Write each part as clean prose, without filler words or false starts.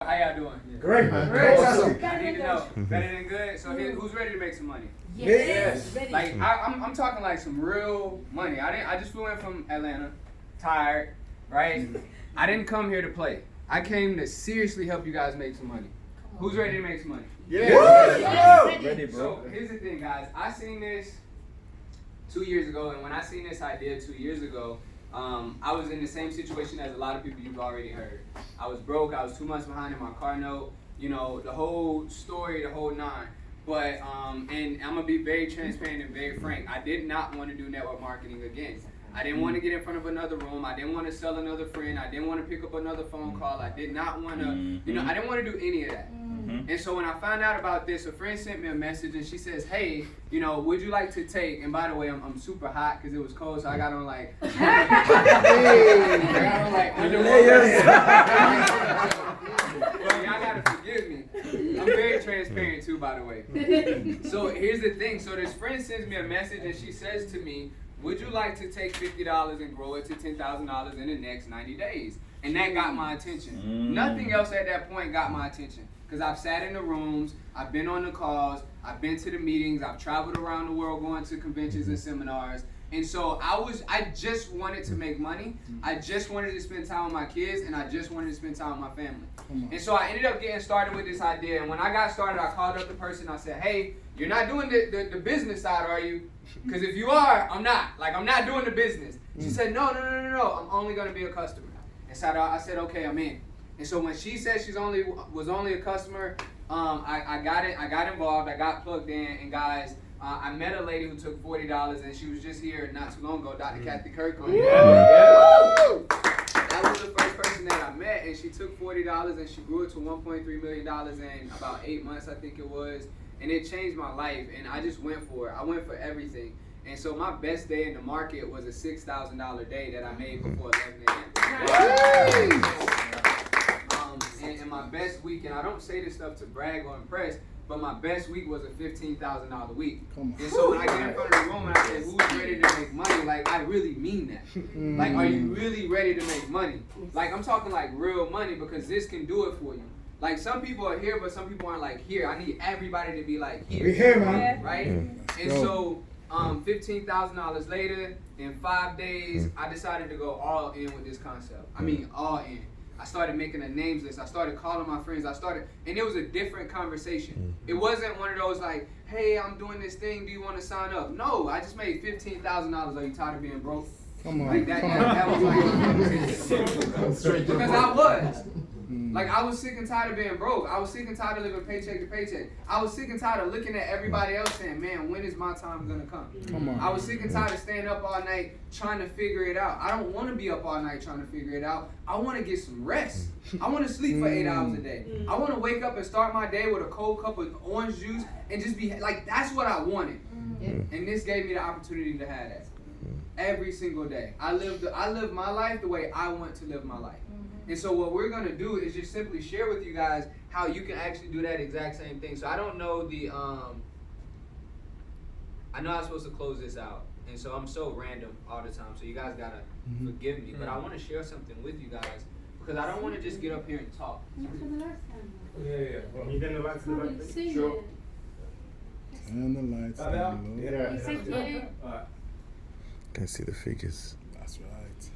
How y'all doing? Great. Great. Awesome. I need to know. Better than good. So who's ready to make some money? Yes. Ready. Like I'm talking like some real money. I just flew in from Atlanta, tired, right? I didn't come here to play. I came to seriously help you guys make some money. Who's ready to make some money? Yes. Ready, So here's the thing, guys. I seen this 2 years ago, and when I seen this idea 2 years ago, I was in the same situation as a lot of people you've already heard. I was broke. I was 2 months behind in my car note. You know, the whole story, the whole nine. But, and I'm going to be very transparent and very frank. I did not want to do network marketing again. I didn't want to get in front of another room. I didn't want to sell another friend. I didn't want to pick up another phone call. I did not want to, you know, I didn't want to do any of that. And so when I found out about this, a friend sent me a message and she says, hey, you know, would you like to take, and by the way, I'm super hot because it was cold, so I got on like, Well, y'all gotta forgive me. I'm very transparent too, by the way. So here's the thing. So this friend sends me a message and she says to me, would you like to take $50 and grow it to $10,000 in the next 90 days? And that got my attention. Nothing else at that point got my attention. Because I've sat in the rooms, I've been on the calls, I've been to the meetings, I've traveled around the world going to conventions and seminars. And so I just wanted to make money. I just wanted to spend time with my kids, and I just wanted to spend time with my family. And so I ended up getting started with this idea. And when I got started, I called up the person. I said, hey, you're not doing the business side, are you? Because if you are, I'm not. Like, I'm not doing the business. She said, no. I'm only going to be a customer. And so I said, okay, I'm in. And so when she said was only a customer, I got involved. I got plugged in. And guys, I met a lady who took $40, and she was just here not too long ago, Dr. Kathy Kirkland. That was the first person that I met, and she took $40 and she grew it to $1.3 million in about 8 months, I think it was. And it changed my life, and I just went for it. I went for everything. And so my best day in the market was a $6,000 day that I made before 11 a.m. And my best week, and I don't say this stuff to brag or impress, but my best week was a $15,000 week. And so when I get in front of the room and I say, who's ready to make money? Like, I really mean that. Like, are you really ready to make money? Like, I'm talking like real money, because this can do it for you. Like, some people are here, but some people aren't like here. I need everybody to be like here. We here, man. Right? And so, $15,000 later, in 5 days, I decided to go all in with this concept. I mean, all in. I started making a names list. I started calling my friends. And it was a different conversation. It wasn't one of those like, hey, I'm doing this thing. Do you want to sign up? No, I just made $15,000. Are you tired of being broke? Come on. Like that was like a conversation. Because I was. Like, I was sick and tired of being broke. I was sick and tired of living paycheck to paycheck. I was sick and tired of looking at everybody else saying, man, when is my time going to come? I was sick and tired of staying up all night trying to figure it out. I don't want to be up all night trying to figure it out. I want to get some rest. I want to sleep for 8 hours a day. I want to wake up and start my day with a cold cup of orange juice and just be like, that's what I wanted. And this gave me the opportunity to have that. Every single day. I live my life the way I want to live my life. And so what we're going to do is just simply share with you guys how you can actually do that exact same thing. So I don't know I know I'm supposed to close this out. And so I'm so random all the time. So you guys got to forgive me. But I want to share something with you guys, because I don't want to just get up here and talk. Yeah. Well, you didn't like to Sure. Turn the lights on low. Can see the figures. That's right.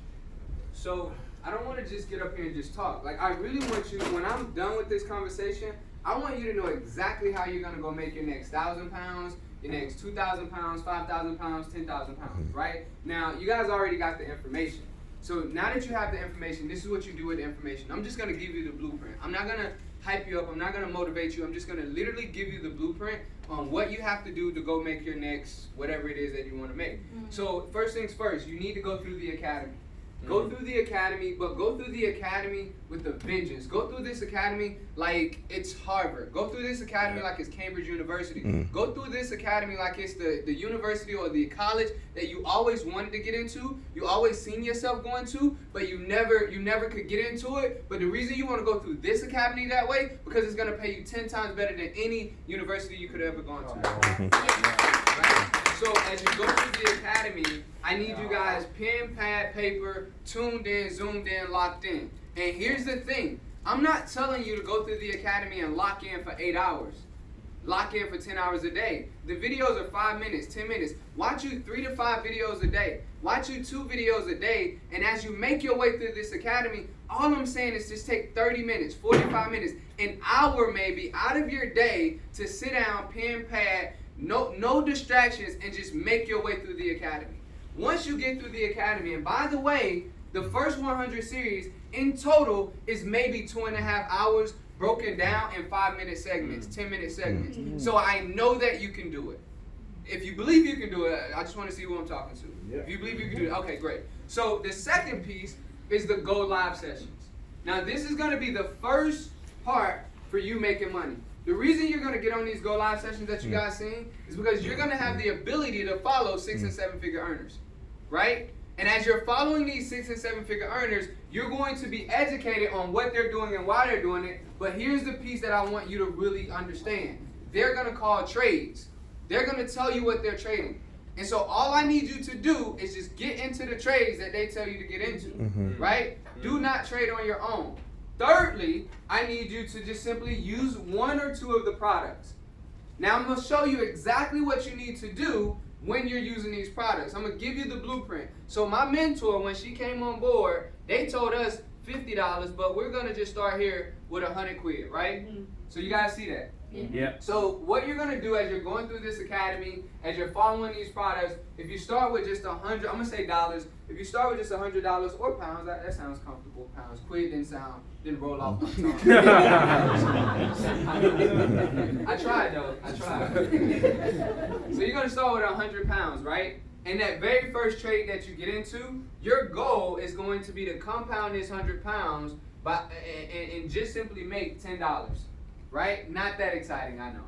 So I don't want to just get up here and just talk. Like, I really want you, when I'm done with this conversation, I want you to know exactly how you're going to go make your next 1,000 pounds, your next 2,000 pounds, 5,000 pounds, 10,000 pounds, right? Now, you guys already got the information. So now that you have the information, this is what you do with the information. I'm just going to give you the blueprint. I'm not going to hype you up. I'm not going to motivate you. I'm just going to literally give you the blueprint on what you have to do to go make your next whatever it is that you want to make. So first things first, you need to go through the academy. Go through the academy, but go through the academy with a vengeance. Go through this academy like it's Harvard. Go through this academy like it's Cambridge University. Go through this academy like it's the university or the college that you always wanted to get into, you always seen yourself going to, but you never could get into it. But the reason you want to go through this academy that way, because it's going to pay you 10 times better than any university you could have ever gone to. Right? So as you go through the academy, I need you guys pen, pad, paper, tuned in, zoomed in, locked in. And here's the thing. I'm not telling you to go through the academy and lock in for 8 hours. Lock in for 10 hours a day. The videos are 5 minutes, 10 minutes. Watch you 3 to 5 videos a day. Watch you 2 videos a day. And as you make your way through this academy, all I'm saying is just take 30 minutes, 45 minutes, an hour maybe out of your day to sit down, pen, pad, no distractions, and just make your way through the academy. Once you get through the academy, and by the way, the first 100 series in total is maybe 2.5 hours, broken down in 5-minute segments, 10-minute segments. So I know that you can do it. If you believe you can do it, I just want to see who I'm talking to. Yeah. If you believe you can do it, okay, great. So the second piece is the Go Live sessions. Now this is going to be the first part for you making money. The reason you're going to get on these Go Live sessions that you guys seen is because you're going to have the ability to follow 6- and 7-figure earners, right? And as you're following these 6- and 7-figure earners, you're going to be educated on what they're doing and why they're doing it. But here's the piece that I want you to really understand. They're going to call trades. They're going to tell you what they're trading. And so all I need you to do is just get into the trades that they tell you to get into, right? Do not trade on your own. Thirdly, I need you to just simply use 1 or 2 of the products. Now I'm going to show you exactly what you need to do when you're using these products. I'm going to give you the blueprint. So my mentor, when she came on board, they told us $50, but we're going to just start here with 100 quid, right? So you guys see that? Yeah. So what you're going to do as you're going through this academy, as you're following these products, if you start with just 100, I'm going to say dollars. If you start with just $100 or pounds, that sounds comfortable. Pounds. Quid didn't roll off my tongue. I tried though. I tried. So you're going to start with 100 pounds, right? And that very first trade that you get into, your goal is going to be to compound this 100 pounds and just simply make $10. Right? Not that exciting, I know.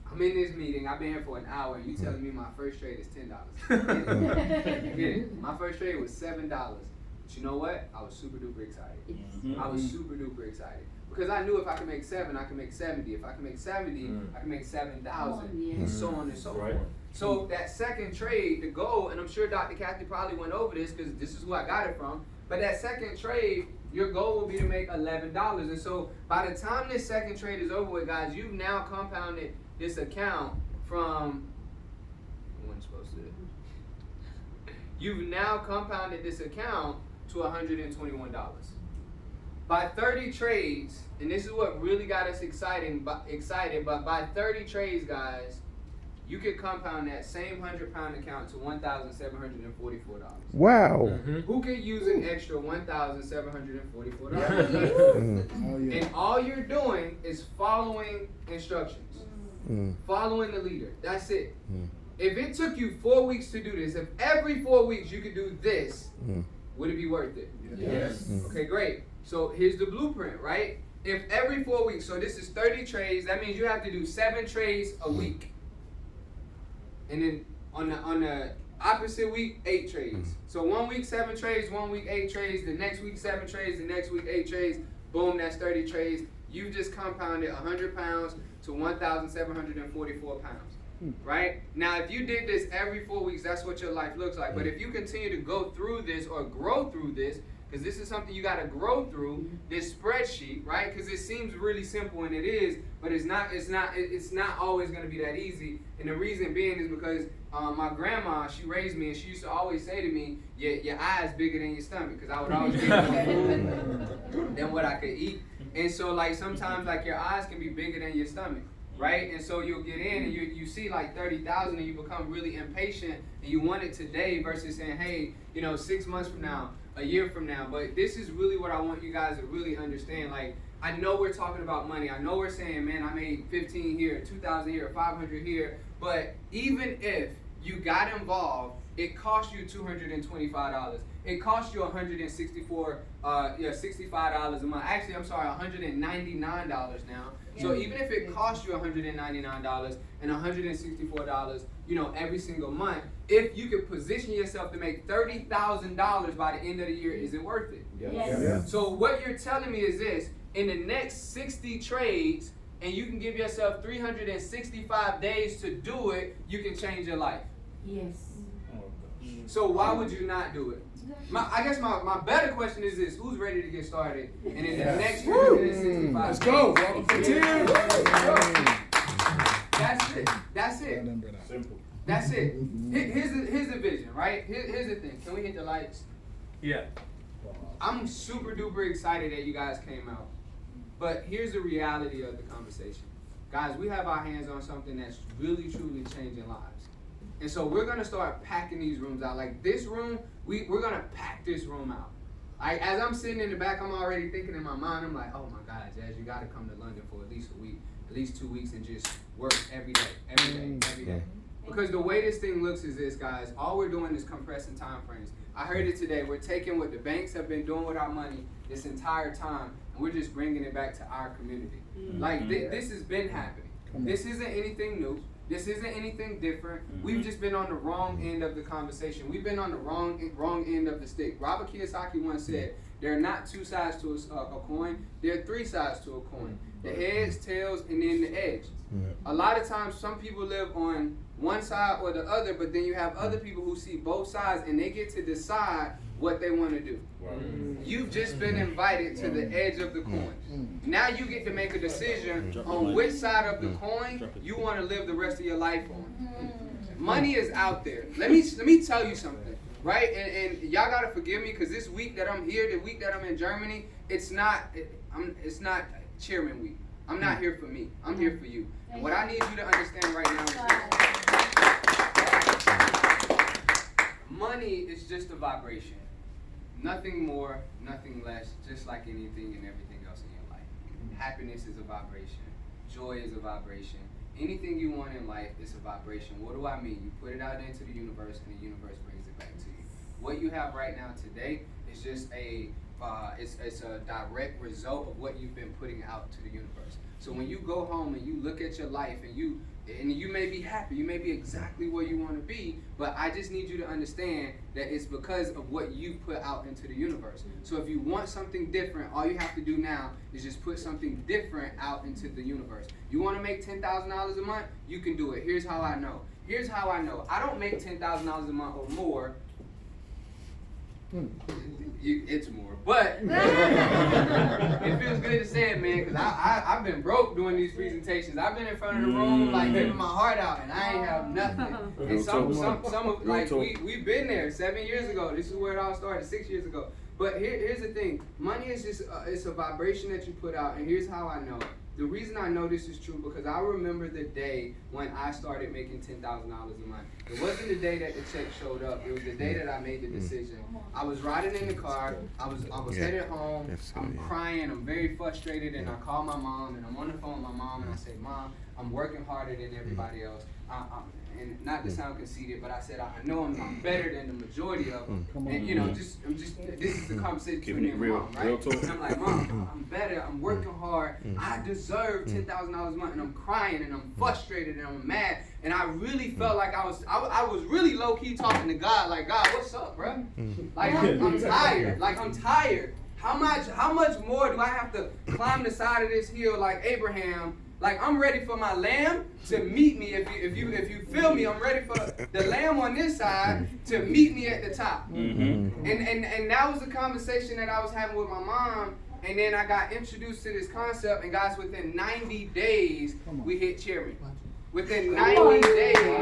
I'm in this meeting, I've been here for an hour, and you telling me my first trade is $10. Yeah, my first trade was $7. But you know what? I was super duper excited. I was super duper excited. Because I knew if I could make 7, I could make 70. If I could make 70, I could make 7,000. And so on and so forth. So that second trade, the goal, and I'm sure Dr. Kathy probably went over this because this is who I got it from, but that second trade, your goal will be to make $11. And so by the time this second trade is over with, guys, you've now compounded this account from, you've now compounded this account to $121. By 30 trades, and this is what really got us excited, but by 30 trades, guys, you could compound that same 100-pound account to $1,744. Wow. Who could use an extra $1,744? And all you're doing is following instructions. Following the leader. That's it. If it took you 4 weeks to do this, if every 4 weeks you could do this, would it be worth it? Yes. Okay, great. So here's the blueprint, right? If every 4 weeks, so this is 30 trades, that means you have to do 7 trades a week. And then on the opposite week, 8 trades. So 1 week 7 trades, 1 week 8 trades, the next week 7 trades, the next week 8 trades. Boom, that's 30 trades. You've just compounded 100 pounds to 1,744 pounds. Right? Now, if you did this every 4 weeks, that's what your life looks like. But if you continue to go through this or grow through this, because this is something you got to grow through, this spreadsheet, right? Because it seems really simple, and it is, but it's not always going to be that easy. And the reason being is because my grandma, she raised me, and she used to always say to me, your eyes bigger than your stomach, because I would always get more food than what I could eat. And so, like, sometimes, like, your eyes can be bigger than your stomach, right? And so you'll get in, and you see, like, 30,000, and you become really impatient, and you want it today versus saying, hey, 6 months from now, a year from now. But this is really what I want you guys to really understand. Like, I know we're talking about money. I know we're saying, man, I made 15 here, 2,000 here, 500 here. But even if you got involved, it cost you $225. It cost you $65 a month. Actually, I'm sorry, $199 now. So even if it costs you $199 and $164, every single month, if you could position yourself to make $30,000 by the end of the year, is it worth it? Yes. Yeah. So what you're telling me is this: in the next 60 trades, and you can give yourself 365 days to do it, you can change your life. Yes. So why would you not do it? I guess my better question is this: who's ready to get started? And in the next 365 let's go. That's it. That's it. Simple. That's it. Here's the vision, right? Here's the thing. Can we hit the lights? Yeah. I'm super duper excited that you guys came out. But here's the reality of the conversation. Guys, we have our hands on something that's really, truly changing lives. And so we're going to start packing these rooms out. Like this room, we're going to pack this room out. As I'm sitting in the back, I'm already thinking in my mind, I'm like, oh my God, Jazz, you got to come to London for at least a week, at least 2 weeks, and just work every day. Because the way this thing looks is this, guys, all we're doing is compressing time frames. I heard it today. We're taking what the banks have been doing with our money this entire time, and we're just bringing it back to our community. Like, this has been happening. This isn't anything new. This isn't anything different. We've just been on the wrong end of the conversation. We've been on the wrong end of the stick. Robert Kiyosaki once said, there are not two sides to a coin. There are three sides to a coin. The heads, tails, and then the edge. A lot of times, some people live on one side or the other, but then you have other people who see both sides, and they get to decide what they want to do. You've just been invited to the edge of the coin. Now you get to make a decision on which side of the coin you want to live the rest of your life on. Money is out there. Let me tell you something, right? And y'all gotta forgive me because this week that I'm here, the week that I'm in Germany, it's not Chairman Week. I'm not here for me. I'm here for you. And what I need you to understand right now is this. Money is just a vibration. Nothing more, nothing less, just like anything and everything else in your life. Happiness is a vibration. Joy is a vibration. Anything you want in life is a vibration. What do I mean? You put it out into the universe, and the universe brings it back to you. What you have right now today is just it's a direct result of what you've been putting out to the universe. So when you go home and you look at your life and you may be happy, you may be exactly where you want to be, but I just need you to understand that it's because of what you put out into the universe. So if you want something different, all you have to do now is just put something different out into the universe. You want to make $10,000 a month? You can do it. Here's how I know. I don't make $10,000 a month or more. It's more, but it feels good to say it, man, because I've been broke doing these presentations. I've been in front of the room, like, giving my heart out, and I ain't have nothing. And some of, like, we've been there 7 years ago. This is where it all started, 6 years ago. But here's the thing. Money is just, it's a vibration that you put out, and here's how I know. The reason I know this is true because I remember the day when I started making $10,000 a month. It wasn't the day that the check showed up. It was the day that I made the decision. I was riding in the car. I was headed home. I'm crying. I'm very frustrated, and I call my mom, and I'm on the phone with my mom, and I say, Mom, I'm working harder than everybody else. And not to sound conceited, but I said I know I'm better than the majority of them. And this is the conversation between me and my mom, right? And I'm like, Mom, I'm better. I'm working hard. I deserve $10,000 a month, and I'm crying, and I'm frustrated, and I'm mad. And I really felt like I was really low key talking to God, like, God, what's up, bro? Like I'm tired. Like I'm tired. How much more do I have to climb the side of this hill like Abraham? Like I'm ready for my lamb to meet me. If you feel me, I'm ready for the lamb on this side to meet me at the top. And that was the conversation that I was having with my mom. And then I got introduced to this concept. And guys, within 90 days, we hit Chairman. Within 90 days, so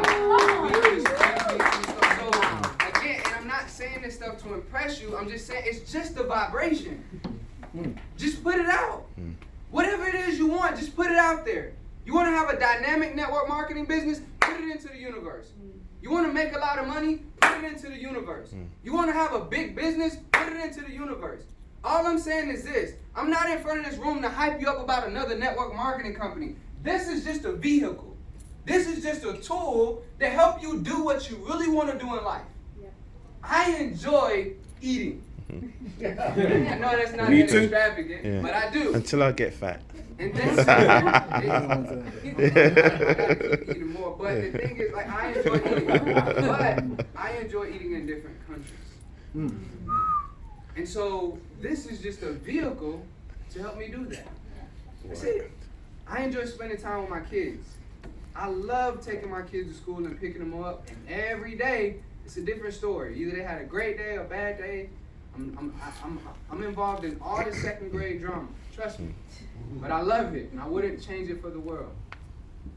again, and I'm not saying this stuff to impress you. I'm just saying it's just a vibration. Just put it out. Whatever it is you want, just put it out there. You want to have a dynamic network marketing business? Put it into the universe. You want to make a lot of money? Put it into the universe. You want to have a big business? Put it into the universe. All I'm saying is this. I'm not in front of this room to hype you up about another network marketing company. This is just a vehicle. This is just a tool to help you do what you really want to do in life. Yeah. I enjoy eating. I know that's not that extravagant, but I do. Until I get fat. And then I gotta keep eating more. But the thing is, like, I enjoy eating. But I enjoy eating in different countries. And so this is just a vehicle to help me do that. That's it. I enjoy spending time with my kids. I love taking my kids to school and picking them up. And every day, it's a different story. Either they had a great day or bad day. I'm involved in all the second grade drama. Trust me. But I love it, and I wouldn't change it for the world.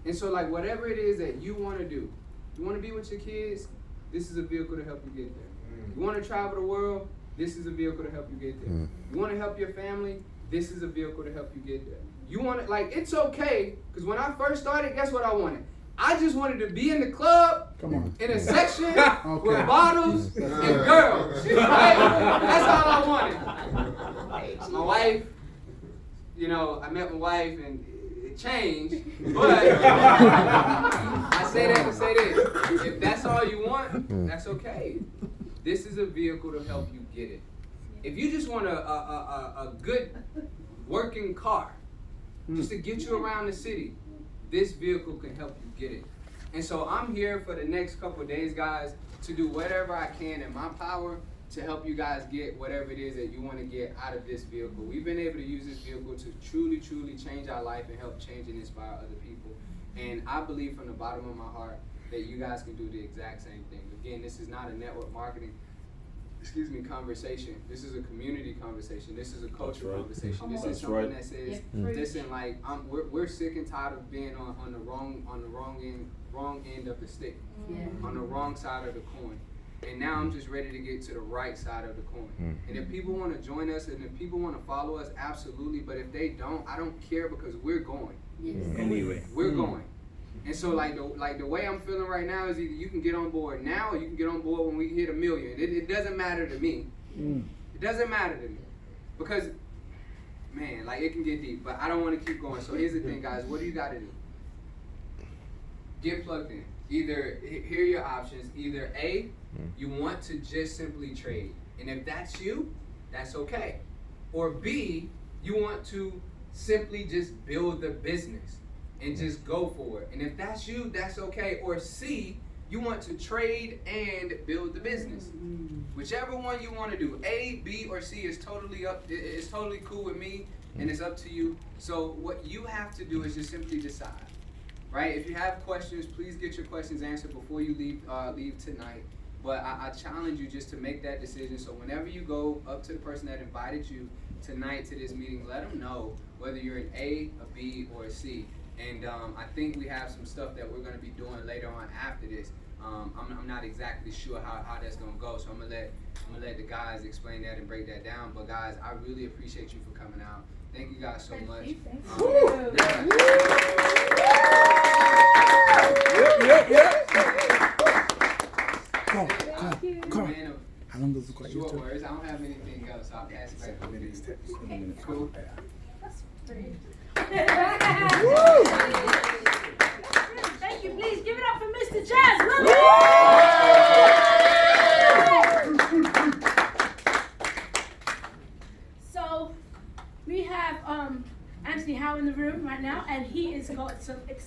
And so, like, whatever it is that you want to do, you want to be with your kids, this is a vehicle to help you get there. You want to travel the world, this is a vehicle to help you get there. You want to help your family, this is a vehicle to help you get there. You want to, like, it's okay, because when I first started, guess what I wanted? I just wanted to be in the club, in a section with bottles and girls. Right? That's all I wanted. My wife, you know, I met my wife and it changed, but I say that to say this. If that's all you want, that's okay. This is a vehicle to help you get it. If you just want a good working car, just to get you around the city, this vehicle can help you get it. And so I'm here for the next couple of days, guys, to do whatever I can in my power to help you guys get whatever it is that you want to get out of this vehicle. We've been able to use this vehicle to truly, truly change our life and help change and inspire other people. And I believe from the bottom of my heart that you guys can do the exact same thing. Again, this is not a network marketing conversation. This is a community conversation. This is a cultural conversation. This is something that says, listen, like we're sick and tired of being on the wrong end of the stick, on the wrong side of the coin. And now I'm just ready to get to the right side of the coin. And if people want to join us and if people want to follow us, absolutely. But if they don't, I don't care because we're going. Anyway, we're going. And so like the way I'm feeling right now is either you can get on board now or you can get on board when we hit 1 million. It doesn't matter to me. It doesn't matter to me. Because, man, like it can get deep, but I don't want to keep going. So here's the thing, guys. What do you got to do? Get plugged in. Either, here are your options. Either A, you want to just simply trade. And if that's you, that's okay. Or B, you want to simply just build the business and just go for it. And if that's you, that's okay. Or C, you want to trade and build the business. Whichever one you want to do, A, B, or C is totally cool with me, and it's up to you. So what you have to do is just simply decide, right? If you have questions, please get your questions answered before you leave tonight. But I challenge you just to make that decision. So whenever you go up to the person that invited you tonight to this meeting, let them know whether you're an A, a B, or a C. And I think we have some stuff that we're going to be doing later on after this. I'm not exactly sure how that's going to go, so I'm gonna let the guys explain that and break that down. But guys, I really appreciate you for coming out. Thank you guys so much. Come. How long does the question take? Short words. I don't have anything else. I'll pass it back to you. Cool. That's great. Thank you. Please give it up for Mr. Jazz. So we have Anthony Howe in the room right now, and he is got some